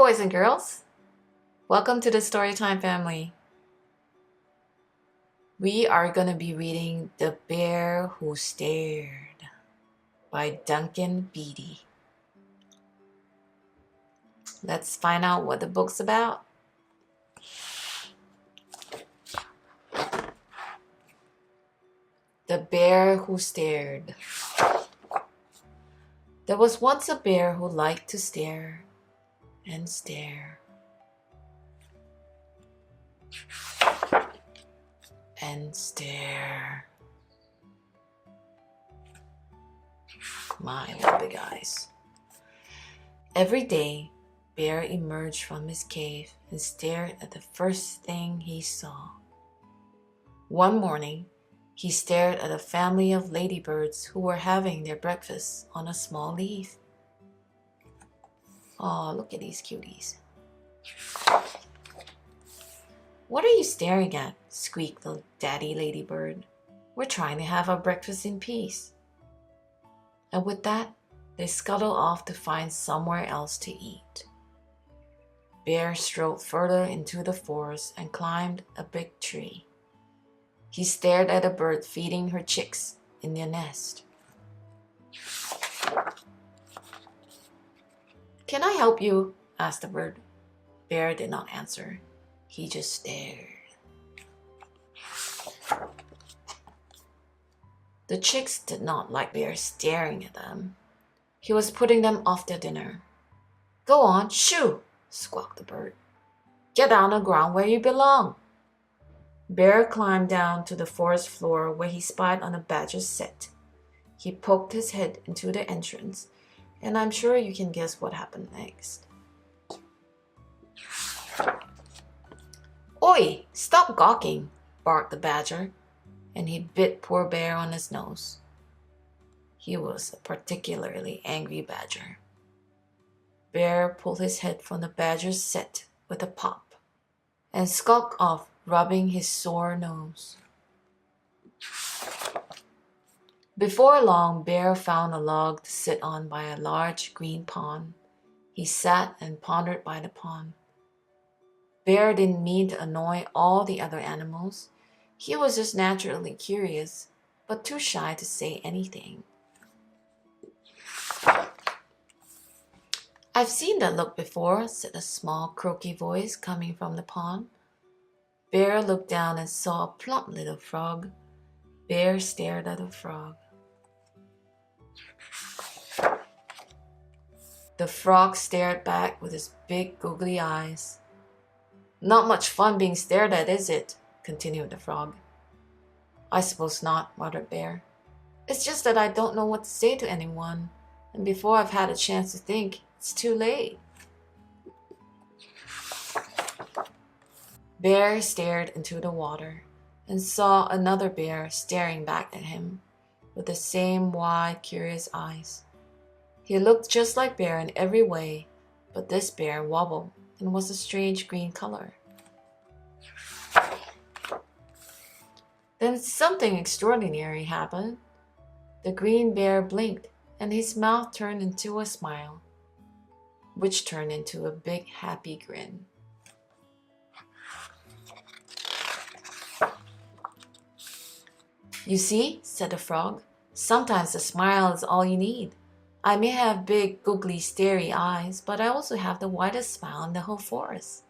boys and girls, welcome to the Storytime family. We are going to be reading The Bear Who Stared by Duncan Beatty. Let's find out what the book's about. The Bear Who Stared. There was once a bear who liked to stare and stare and stare. My little big eyes. Every day, Bear emerged from his cave and stared at the first thing he saw. One morning, he stared at a family of ladybirds who were having their breakfast on a small leaf. Oh, look at these cuties. What are you staring at? Squeaked the daddy ladybird. We're trying to have our breakfast in peace. And with that, they scuttled off to find somewhere else to eat. Bear strolled further into the forest and climbed a big tree. He stared at a bird feeding her chicks in their nest. Can I help you? Asked the bird. Bear did not answer. He just stared. The chicks did not like Bear staring at them. He was putting them off their dinner. Go on, shoo! Squawked the bird. Get on the ground where you belong. Bear climbed down to the forest floor where he spied on a badger's set. He poked his head into the entrance, and I'm sure you can guess what happened next. Oi! Stop gawking! Barked the badger, and he bit poor Bear on his nose. He was a particularly angry badger. Bear pulled his head from the badger's set with a pop and skulked off, rubbing his sore nose. Before long, Bear found a log to sit on by a large green pond. He sat and pondered by the pond. Bear didn't mean to annoy all the other animals. He was just naturally curious, but too shy to say anything. I've seen that look before, said a small croaky voice coming from the pond. Bear looked down and saw a plump little frog. Bear stared at the frog. The frog stared back with his big googly eyes. Not much fun being stared at, is it? Continued the frog. I suppose not, muttered Bear. It's just that I don't know what to say to anyone, and before I've had a chance to think, it's too late. Bear stared into the water and saw another bear staring back at him with the same wide, curious eyes. He looked just like Bear in every way, but this bear wobbled and was a strange green color. Then something extraordinary happened. The green bear blinked and his mouth turned into a smile, which turned into a big happy grin. You see, said the frog, sometimes a smile is all you need. I may have big, googly, starey eyes, but I also have the widest smile in the whole forest.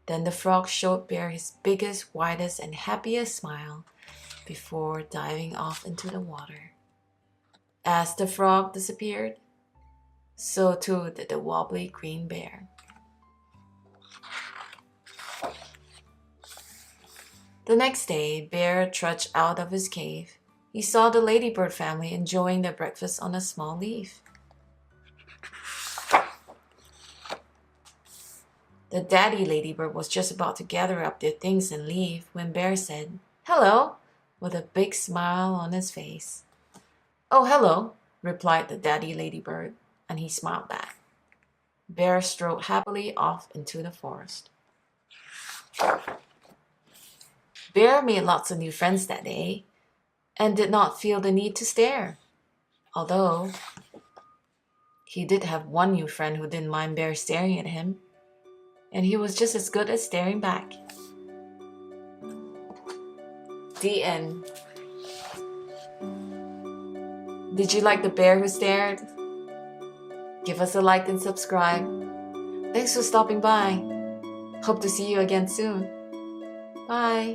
Then the frog showed Bear his biggest, widest, and happiest smile before diving off into the water. As the frog disappeared, so too did the wobbly green bear. The next day, Bear trudged out of his cave. He saw the ladybird family enjoying their breakfast on a small leaf. The daddy ladybird was just about to gather up their things and leave when Bear said, "Hello," with a big smile on his face. "Oh, hello," replied the daddy ladybird, and he smiled back. Bear strode happily off into the forest. Bear made lots of new friends that day and did not feel the need to stare, although He did have one new friend who didn't mind Bear staring at him, and he was just as good at staring back. The end. Did you like the bear who stared? Give us a like and subscribe. Thanks for stopping by. Hope to see you again soon. Bye.